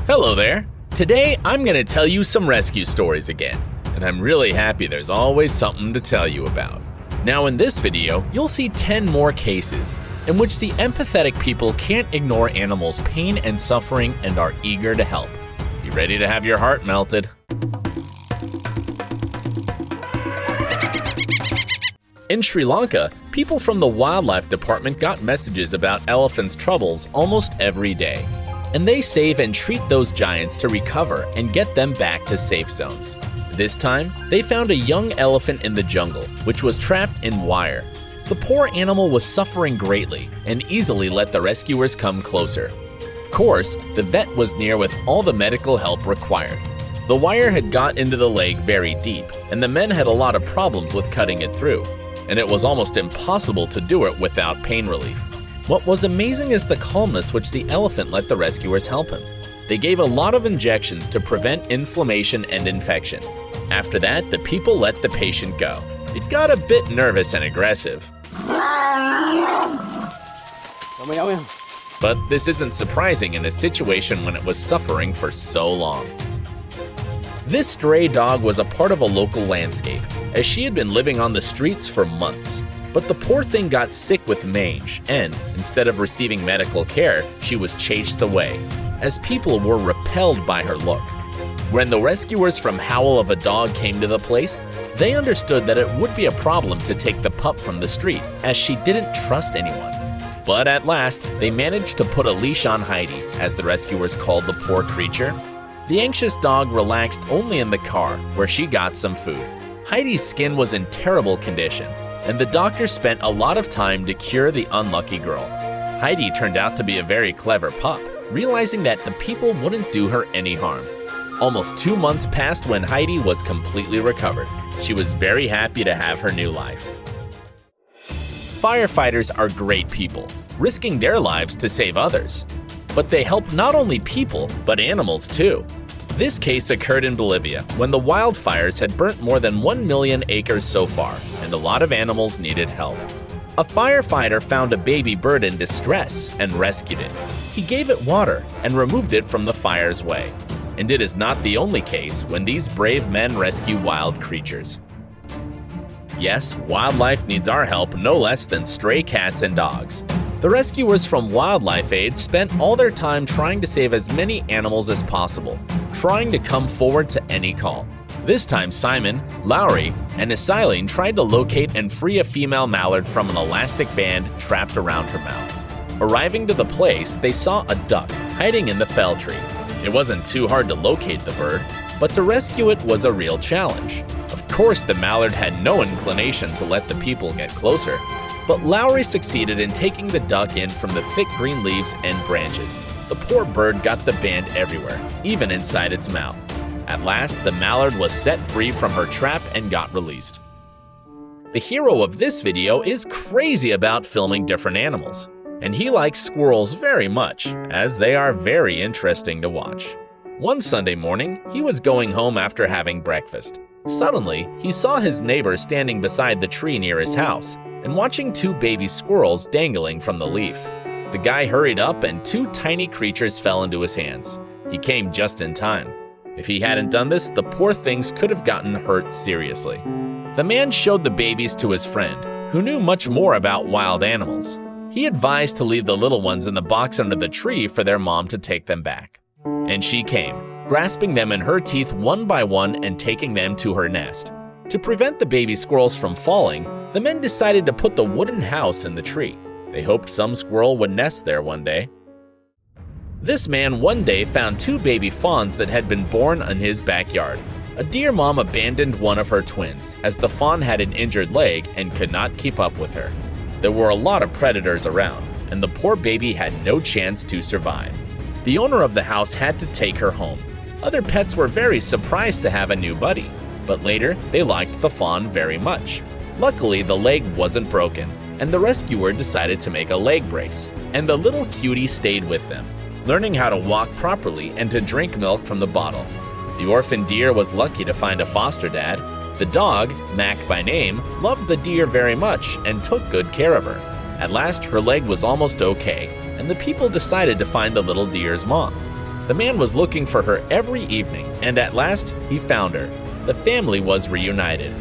Hello there! Today I'm going to tell you some rescue stories again, and I'm really happy there's always something to tell you about. Now in this video, you'll see 10 more cases in which the empathetic people can't ignore animals' pain and suffering and are eager to help. You ready to have your heart melted? In Sri Lanka, people from the wildlife department got messages about elephants' troubles almost every day. And they save and treat those giants to recover and get them back to safe zones. This time, they found a young elephant in the jungle, which was trapped in wire. The poor animal was suffering greatly and easily let the rescuers come closer. Of course, the vet was near with all the medical help required. The wire had got into the leg very deep, and the men had a lot of problems with cutting it through, and it was almost impossible to do it without pain relief. What was amazing is the calmness which the elephant let the rescuers help him. They gave a lot of injections to prevent inflammation and infection. After that, the people let the patient go. It got a bit nervous and aggressive. But this isn't surprising in a situation when it was suffering for so long. This stray dog was a part of a local landscape, as she had been living on the streets for months. But the poor thing got sick with mange, and instead of receiving medical care, she was chased away, as people were repelled by her look. When the rescuers from Howl of a Dog came to the place, they understood that it would be a problem to take the pup from the street, as she didn't trust anyone. But at last, they managed to put a leash on Heidi, as the rescuers called the poor creature. The anxious dog relaxed only in the car, where she got some food. Heidi's skin was in terrible condition, and the doctor spent a lot of time to cure the unlucky girl. Heidi turned out to be a very clever pup, realizing that the people wouldn't do her any harm. Almost 2 months passed when Heidi was completely recovered. She was very happy to have her new life. Firefighters are great people, risking their lives to save others. But they help not only people, but animals too. This case occurred in Bolivia when the wildfires had burnt more than 1 million acres so far, and a lot of animals needed help. A firefighter found a baby bird in distress and rescued it. He gave it water and removed it from the fire's way. And it is not the only case when these brave men rescue wild creatures. Yes, wildlife needs our help no less than stray cats and dogs. The rescuers from Wildlife Aid spent all their time trying to save as many animals as possible, trying to come forward to any call. This time Simon, Lowry, and Isaline tried to locate and free a female mallard from an elastic band trapped around her mouth. Arriving to the place, they saw a duck hiding in the fell tree. It wasn't too hard to locate the bird, but to rescue it was a real challenge. Of course, the mallard had no inclination to let the people get closer, but Lowry succeeded in taking the duck in from the thick green leaves and branches. The poor bird got the band everywhere, even inside its mouth. At last, the mallard was set free from her trap and got released. The hero of this video is crazy about filming different animals, and he likes squirrels very much, as they are very interesting to watch. One Sunday morning, he was going home after having breakfast. Suddenly, he saw his neighbor standing beside the tree near his house and watching 2 baby squirrels dangling from the leaf. The guy hurried up and 2 tiny creatures fell into his hands. He came just in time. If he hadn't done this, the poor things could have gotten hurt seriously. The man showed the babies to his friend, who knew much more about wild animals. He advised to leave the little ones in the box under the tree for their mom to take them back. And she came, grasping them in her teeth one by one and taking them to her nest. To prevent the baby squirrels from falling, the men decided to put the wooden house in the tree. They hoped some squirrel would nest there one day. This man one day found 2 baby fawns that had been born in his backyard. A deer mom abandoned one of her twins, as the fawn had an injured leg and could not keep up with her. There were a lot of predators around, and the poor baby had no chance to survive. The owner of the house had to take her home. Other pets were very surprised to have a new buddy, but later they liked the fawn very much. Luckily, the leg wasn't broken, and the rescuer decided to make a leg brace, and the little cutie stayed with them, learning how to walk properly and to drink milk from the bottle. The orphan deer was lucky to find a foster dad. The dog, Mac by name, loved the deer very much and took good care of her. At last, her leg was almost okay, and the people decided to find the little deer's mom. The man was looking for her every evening, and at last, he found her. The family was reunited.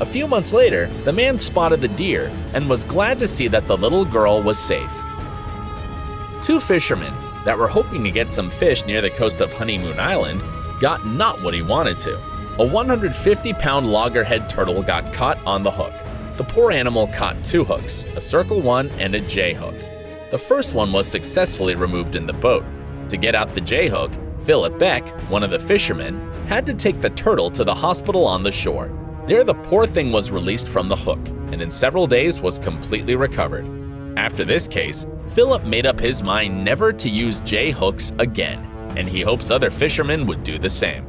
A few months later, the man spotted the deer and was glad to see that the little girl was safe. Two fishermen that were hoping to get some fish near the coast of Honeymoon Island got not what he wanted to. A 150-pound loggerhead turtle got caught on the hook. The poor animal caught two hooks, a circle one and a J hook. The first one was successfully removed in the boat. To get out the J hook, Philip Beck, one of the fishermen, had to take the turtle to the hospital on the shore. There, the poor thing was released from the hook, and in several days was completely recovered. After this case, Philip made up his mind never to use J hooks again, and he hopes other fishermen would do the same.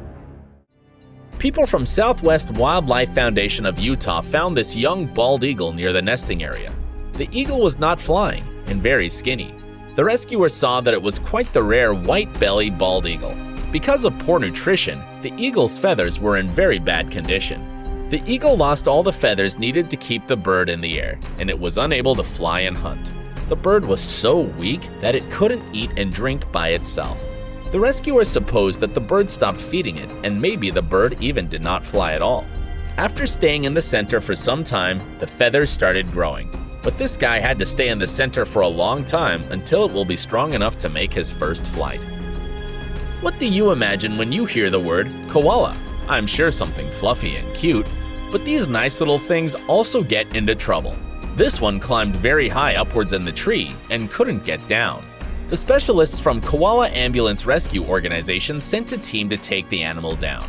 People from Southwest Wildlife Foundation of Utah found this young bald eagle near the nesting area. The eagle was not flying and very skinny. The rescuers saw that it was quite the rare white-belly bald eagle. Because of poor nutrition, the eagle's feathers were in very bad condition. The eagle lost all the feathers needed to keep the bird in the air, and it was unable to fly and hunt. The bird was so weak that it couldn't eat and drink by itself. The rescuers supposed that the bird stopped feeding it, and maybe the bird even did not fly at all. After staying in the center for some time, the feathers started growing. But this guy had to stay in the center for a long time until it will be strong enough to make his first flight. What do you imagine when you hear the word koala? I'm sure something fluffy and cute, but these nice little things also get into trouble. This one climbed very high upwards in the tree and couldn't get down. The specialists from Koala Ambulance Rescue Organization sent a team to take the animal down.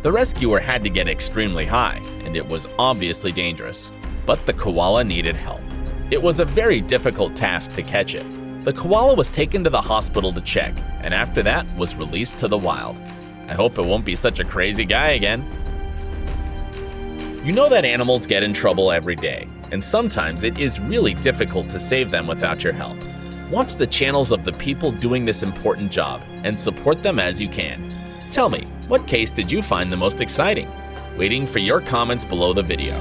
The rescuer had to get extremely high, and it was obviously dangerous, but the koala needed help. It was a very difficult task to catch it. The koala was taken to the hospital to check, and after that was released to the wild. I hope it won't be such a crazy guy again. You know that animals get in trouble every day, and sometimes it is really difficult to save them without your help. Watch the channels of the people doing this important job and support them as you can. Tell me, what case did you find the most exciting? Waiting for your comments below the video.